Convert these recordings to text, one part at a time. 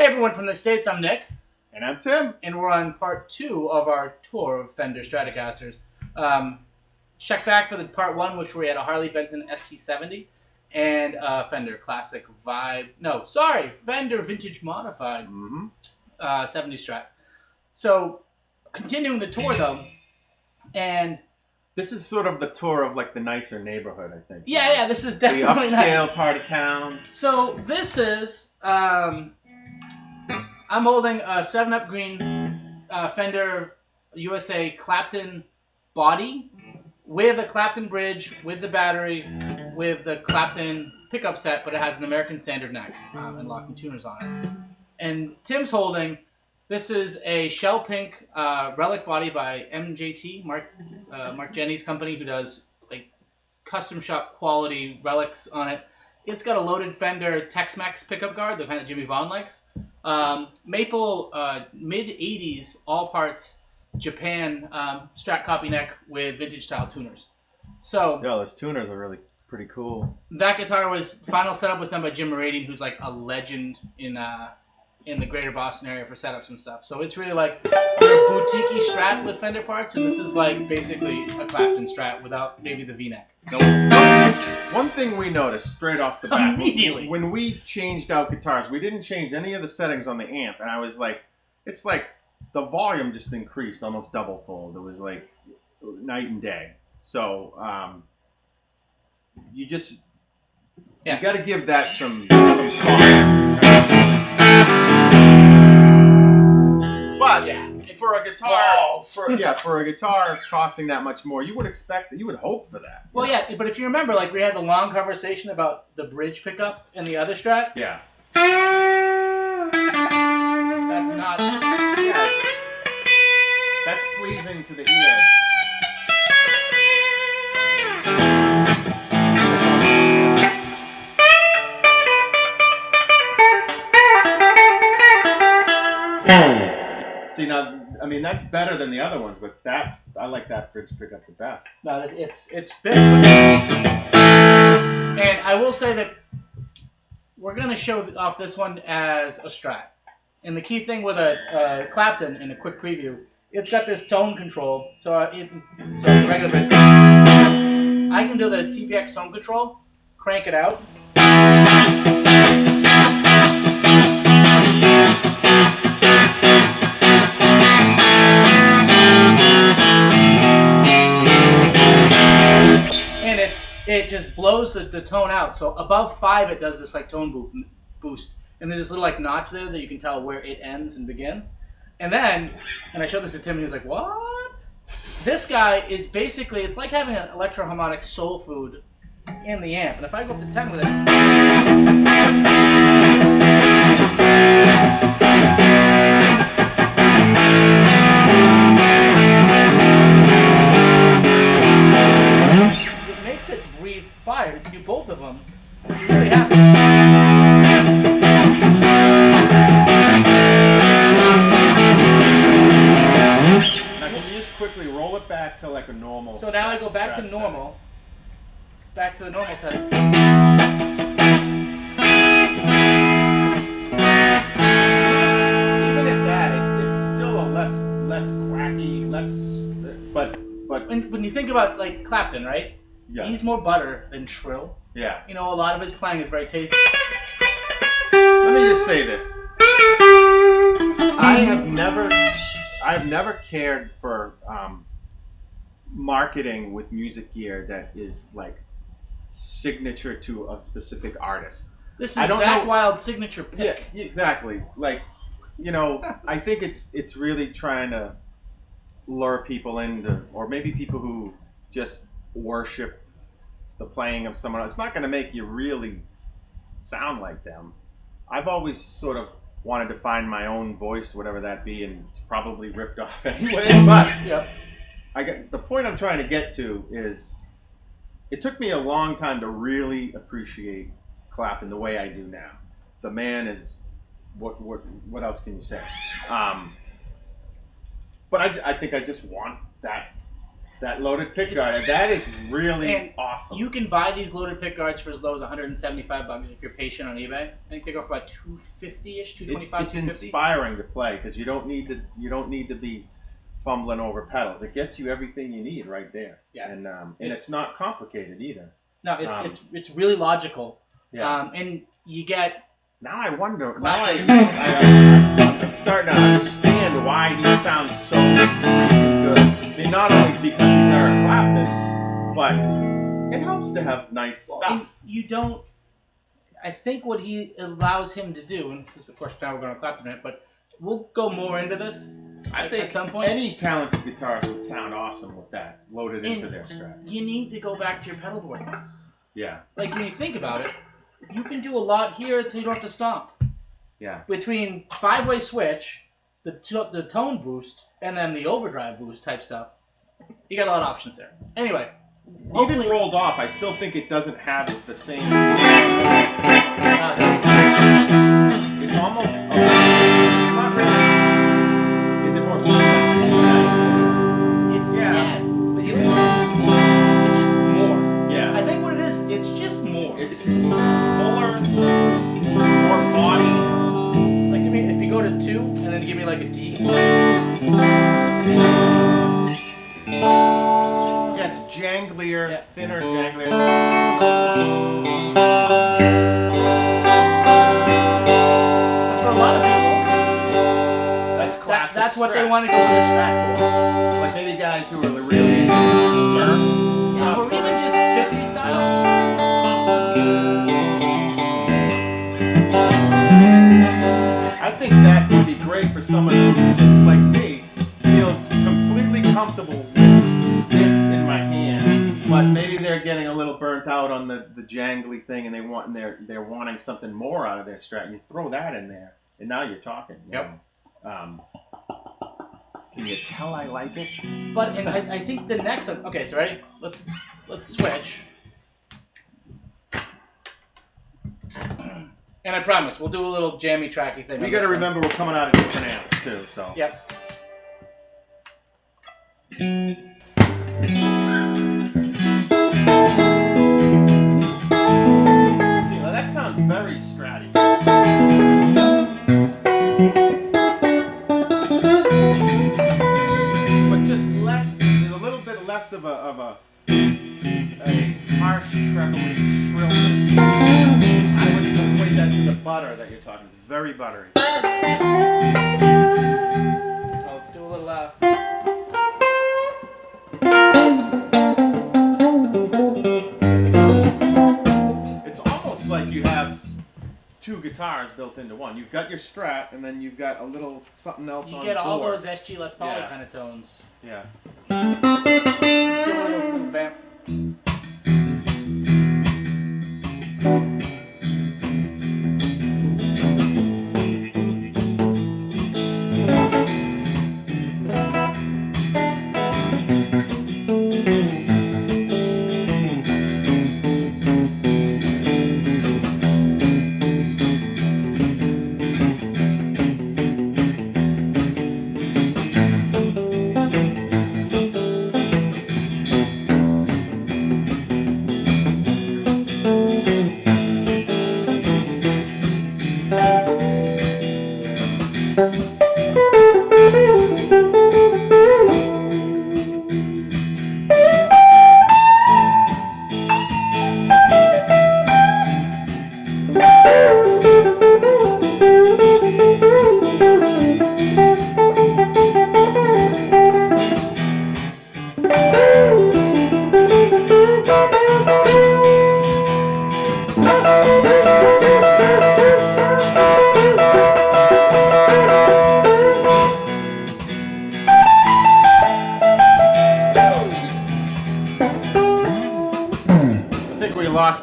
Hey everyone from the States, I'm Nick. And I'm Tim. And we're on part 2 of our tour of Fender Stratocasters. Check back for the part 1, which we had a Harley Benton ST70 and a Fender Classic Fender Vintage Modified 70 Strat. So, continuing the tour though, and this is sort of the tour of like the nicer neighborhood, I think. Yeah, this is definitely the upscale nice. part of town. So this is, I'm holding a 7-Up green Fender USA Clapton body with a Clapton bridge, with the battery, with the Clapton pickup set, but it has an American standard neck and locking tuners on it. And Tim's holding, this is a shell pink relic body by MJT, Mark Jenny's company, who does like custom shop quality relics on it. It's got a loaded Fender Tex Mex pickup guard, the kind that Jimmy Vaughn likes. Maple mid-80s all parts Japan Strat copy neck with vintage style tuners. So yeah, those tuners are really pretty cool. That guitar final setup was done by Jim Meridian, who's like a legend in the greater Boston area for setups and stuff. So it's really like your boutique-y Strat with Fender parts, and this is like basically a Clapton Strat without maybe the V-neck. One thing we noticed straight off the bat, immediately, when we changed out guitars, we didn't change any of the settings on the amp, and I was like, it's like the volume just increased almost double fold. It was like night and day. So you got to give that some thought. But for a guitar, for a guitar costing that much more, you would hope for that. Well, yeah, but if you remember, like we had a long conversation about the bridge pickup in the other Strat. Yeah. That's not. Yeah. That's pleasing to the ear. See, now, I mean, that's better than the other ones, but I like that bridge pickup the best. No, it's big. And I will say that we're going to show off this one as a Strat. And the key thing with a Clapton, in a quick preview, it's got this tone control. So regular bridge. I can do the TPX tone control, crank it out. It just blows the tone out. So above 5, it does this like tone boost. And there's this little like notch there that you can tell where it ends and begins. And then, and I showed this to Tim and he was like, what? This guy is basically, it's like having an electro-harmonic soul food in the amp. And if I go up to 10 with it, fire. If you do both of them, you're really happy. Now, can you just quickly roll it back to like a normal? So now I go back to normal. Back to the normal setting. Even at that, it's still a less cracky, but. When you think about like Clapton, right? Yeah. He's more butter than shrill. Yeah. You know, a lot of his playing is very tasty. Let me just say this. I have never cared for marketing with music gear that is like signature to a specific artist. This is Zakk Wylde's signature pick. Yeah, exactly. Like, you know, I think it's really trying to lure people into, or maybe people who just worship the playing of someone else. It's not going to make you really sound like them. I've always sort of wanted to find my own voice, whatever that be, and it's probably ripped off anyway. But the point I'm trying to get to is, it took me a long time to really appreciate Clapton the way I do now. The man is what else can you say? But I think I just want that That loaded pick guard, that is really awesome. You can buy these loaded pick guards for as low as $175 if you're patient on eBay. I think they go for about $250-ish, $225. It's inspiring to play because you don't need to be fumbling over pedals. It gets you everything you need right there. Yeah, and it's not complicated either. No, it's really logical. Yeah, and you get. Now I wonder. Now I'm starting to understand why he sounds so really good. I mean, not only because he's Eric Clapton, but it helps to have nice stuff. You don't. I think what he allows him to do, and this is of course now we're going to Clapton it, but we'll go more into this. I think at some point any talented guitarist would sound awesome with that loaded into their Strat. You need to go back to your pedal board mix. Yeah. Like when you think about it, you can do a lot here so you don't have to stomp. Yeah. Between 5-way switch, the tone boost, and then the overdrive boost type stuff, you got a lot of options there. Anyway. Even rolled off, I still think it doesn't have the same. It's almost. It's not really. Is it more? It's but it's just more. Yeah. I think what it is, it's just more. It's fuller, more body. Like if you go to 2 and then give me like a D. Yeah, it's janglier, thinner, janglier. But for a lot of people, that's classic. That's what they want to go to the Strat for. Like maybe guys who are really into surf stuff. Or even just 50 style. I think that would be great for someone who, just like me, feels completely comfortable with this in my hand, but maybe they're getting a little burnt out on the jangly thing, and they're wanting something more out of their Strat. You throw that in there, and now you're talking. Yep. Can you tell I like it? But I think the next one. Okay, so ready? Let's switch. And I promise we'll do a little jammy tracky thing. We got to remember we're coming out of different amps too, so. Yep. See, well, that sounds very Stratty. But just less, a little bit less of a harsh, trebly shrillness. I would equate that to the butter that you're talking. It's very buttery. Oh, let's do a little. It's almost like you have two guitars built into one. You've got your Strat, and then you've got a little something else on board. You get all those SG Les Paul kind of tones. Yeah. Let's do a little vamp.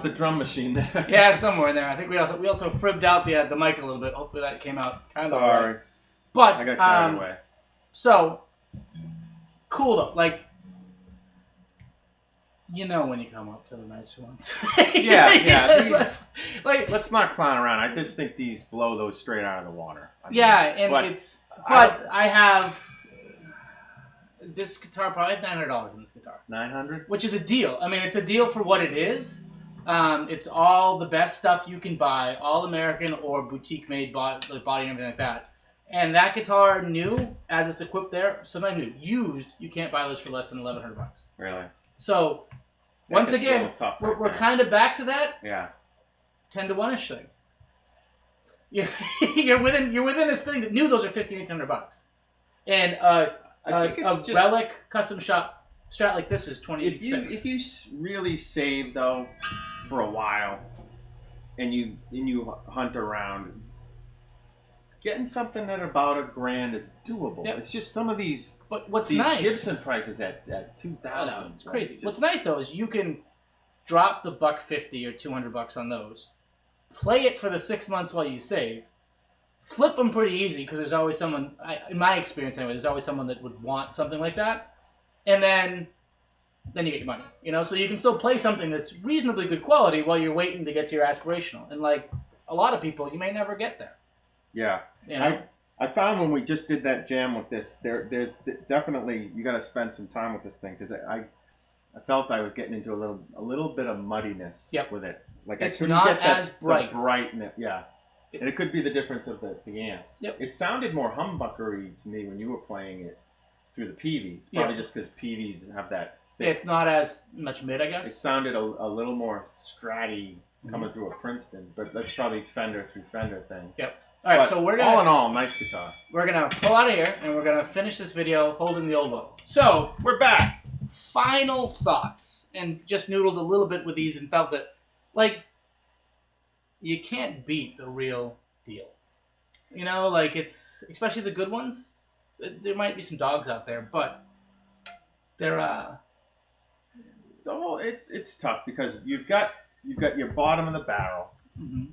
The drum machine there. Yeah, somewhere in there. I think we also fribbed out the mic a little bit. Hopefully that came out kind of Sorry. Right. But I got carried away. So cool though. Like when you come up to the nice ones. yeah. Let's not clown around. I just think these blow those straight out of the water. I have this guitar probably had $900 in this guitar. 900, which is a deal. I mean, it's a deal for what it is. It's all the best stuff you can buy, all American or boutique made body and everything like that. And that guitar, new as it's equipped there, so not new, used, you can't buy this for less than $1,100. Really? So once again, we're kind of back to that. Yeah. 10 to 1-ish thing. You're within a spinning. New, those are $1,500. And a relic custom shop Strat like this is $26. If you really save though for a while, and you hunt around, getting something at about $1,000 is doable. Yep. It's just some of these. But what's these nice? Gibson prices at $2,000. It's crazy. What's nice though is you can drop the $150 or $200 on those, play it for the 6 months while you save, flip them pretty easy because there's always someone. In my experience anyway, there's always someone that would want something like that, and then you get your money. So you can still play something that's reasonably good quality while you're waiting to get to your aspirational. And like a lot of people, you may never get there. Yeah. I found when we just did that jam with this, there's definitely, you got to spend some time with this thing because I felt I was getting into a little bit of muddiness with it. Like it's I couldn't not get that, as bright. The brightness, yeah. And it could be the difference of the amps. Yep. It sounded more humbuckery to me when you were playing it through the PV. It's probably just because PVs have that. It's not as much mid, I guess. It sounded a little more stratty coming through a Princeton, but that's probably Fender through Fender thing. Yep. All right, so we're gonna. All in all, nice guitar. We're gonna pull out of here and we're gonna finish this video holding the old one. So we're back. Final thoughts, and just noodled a little bit with these and felt it like you can't beat the real deal. Like it's especially the good ones. There might be some dogs out there, but they're it's tough because you've got your bottom of the barrel,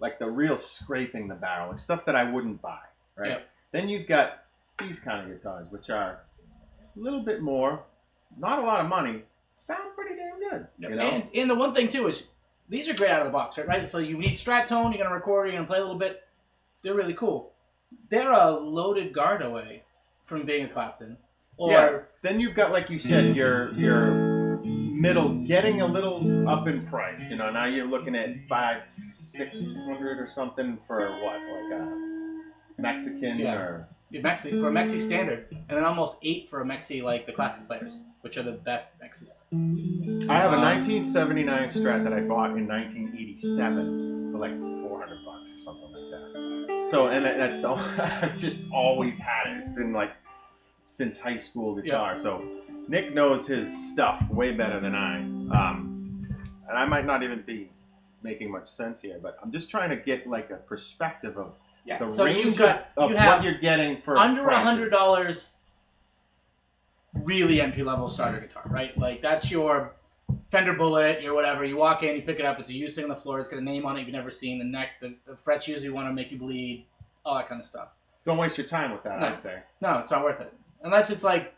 like the real scraping the barrel, and stuff that I wouldn't buy, right? Yep. Then you've got these kind of guitars, which are a little bit more, not a lot of money, sound pretty damn good. Yep. And the one thing too is these are great out of the box, right? So you need strat tone, you're gonna record, you're gonna play a little bit. They're really cool. They're a loaded guard away from being a Clapton. Then you've got, like you said, your middle getting a little up in price. Now you're looking at $500-600 or something for what, like a Mexican or for a Mexi standard, and then almost $8 for a Mexi like the classic players, which are the best Mexis. I have a 1979 Strat that I bought in 1987 for like $400 or something like that. So, and that's I've just always had it. It's been like since high school guitar. Yep. So Nick knows his stuff way better than I. And I might not even be making much sense here, but I'm just trying to get like a perspective of the range of what you're getting for under prices. $100 really entry-level starter guitar, right? Like that's your Fender Bullet, your whatever. You walk in, you pick it up, it's a used thing on the floor, it's got a name on it you've never seen, the neck, the frets usually want to make you bleed, all that kind of stuff. Don't waste your time with that, I say. No, it's not worth it. Unless it's like,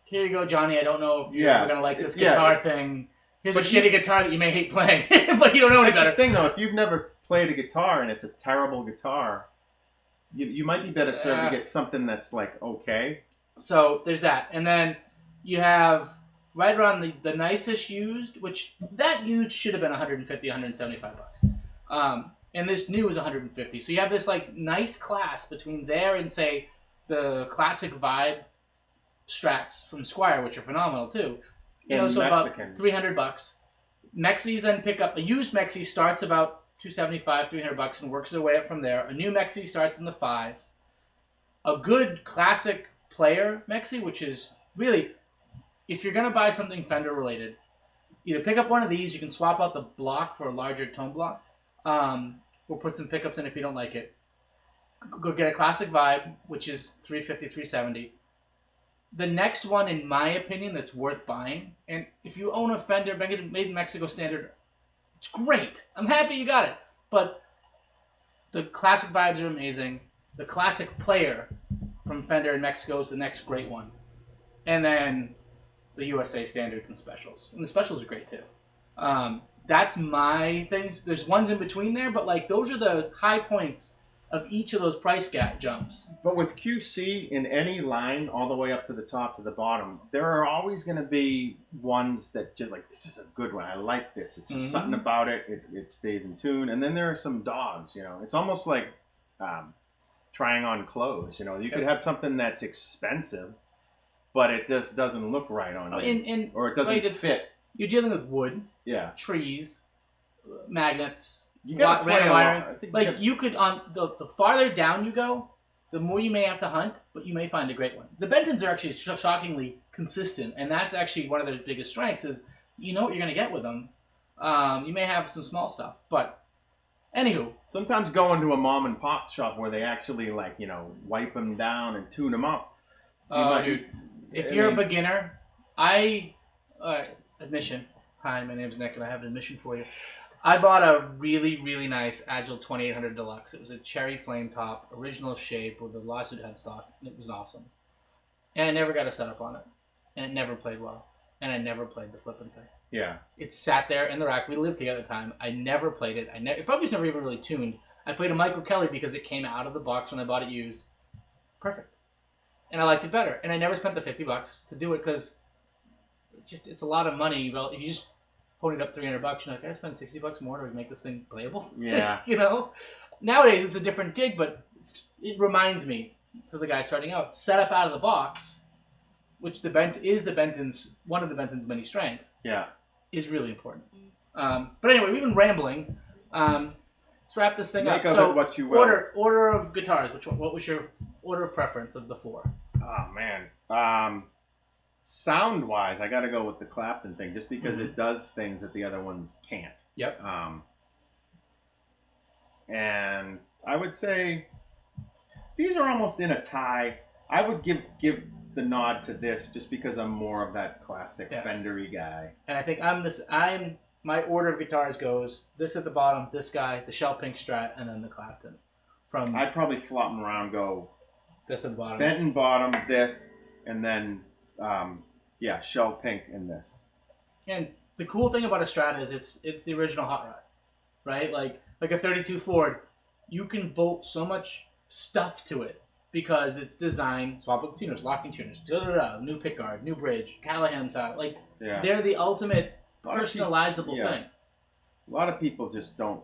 here you go, Johnny, I don't know if you're going to like this guitar thing. Here's a shitty guitar that you may hate playing, but you don't know any better. That's the thing, though. If you've never played a guitar and it's a terrible guitar, you might be better served to get something that's like okay. So there's that. And then you have right around the nicest used, which that used should have been $150, $175. And this new is $150. So you have this like nice class between there and say the classic vibe Strats from Squier, which are phenomenal too. So Mexicans. About $300. Mexis then pick up a used Mexi starts about $275, $300 and works their way up from there. A new Mexi starts in the $5s. A good classic player Mexi, which is really, if you're gonna buy something Fender related, either pick up one of these. You can swap out the block for a larger tone block, or put some pickups in if you don't like it. Go get a classic vibe, which is $350, $370. The next one, in my opinion, that's worth buying, and if you own a Fender made in Mexico standard, it's great. I'm happy you got it. But the classic vibes are amazing. The classic player from Fender in Mexico is the next great one. And then the USA standards and specials. And the specials are great too. That's my things. There's ones in between there, but like those are the high points of each of those price gap jumps. But with QC in any line, all the way up to the top to the bottom, there are always going to be ones that just like, this is a good one. I like this. It's just something about it. It stays in tune. And then there are some dogs, you know. It's almost like trying on clothes, you know. You could have something that's expensive, but it just doesn't look right on you. Or it doesn't fit. You're dealing with wood, trees, magnets. You got to play along. Like you could, on the farther down you go, the more you may have to hunt, but you may find a great one. The Bentons are actually shockingly consistent, and that's actually one of their biggest strengths is you know what you're going to get with them. You may have some small stuff, but anywho. Sometimes going to a mom and pop shop where they actually like, you know, wipe them down and tune them up. Dude, if you're a beginner, admission. Hi, my name's Nick, and I have an admission for you. I bought a really, really nice Agile 2800 Deluxe. It was a cherry flame top, original shape with a lawsuit headstock, and it was awesome. And I never got a setup on it, and it never played well, and I never played the flipping thing. Yeah. It sat there in the rack. We lived together at the time. I never played it. It probably was never even really tuned. I played a Michael Kelly because it came out of the box when I bought it used. Perfect. And I liked it better. And I never spent the $50 to do it because it's a lot of money. Well, if you just pony it up $300, you're like, I spend $60 more to make this thing playable. Yeah. You know? Nowadays, it's a different gig, but it reminds me to the guy starting out, set up out of the box, which is one of the Benton's many strengths. Yeah. Is really important. But anyway, we've been rambling. Let's wrap this thing up. Make of it what you will. Order of guitars. What was your order of preference of the four? Oh man. Sound wise, I got to go with the Clapton thing just because it does things that the other ones can't. Yep. And I would say these are almost in a tie. I would give the nod to this just because I'm more of that classic Fender-y guy. And I think my order of guitars goes this at the bottom, this guy, the Shell Pink Strat, and then the Clapton. I'd probably flop them around, go this at the bottom. Benton bottom, this, and then Shell Pink in this. And the cool thing about a Strat is it's the original hot rod, right? Like a 32 Ford, you can bolt so much stuff to it because it's designed, swap with tuners, locking tuners, new pickguard, new bridge, Callahan's out. Like they're the ultimate personalizable thing. A lot of people just don't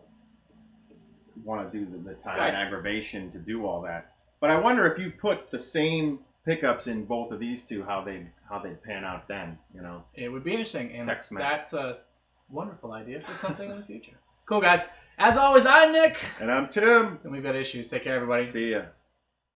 want to do the time and aggravation to do all that. But I wonder if you put the same pickups in both of these two, how they pan out then, you know. It would be interesting, and Tex Mex. That's a wonderful idea for something in the future. Cool, guys. As always, I'm Nick. And I'm Tim. And we've got issues. Take care, everybody. See ya.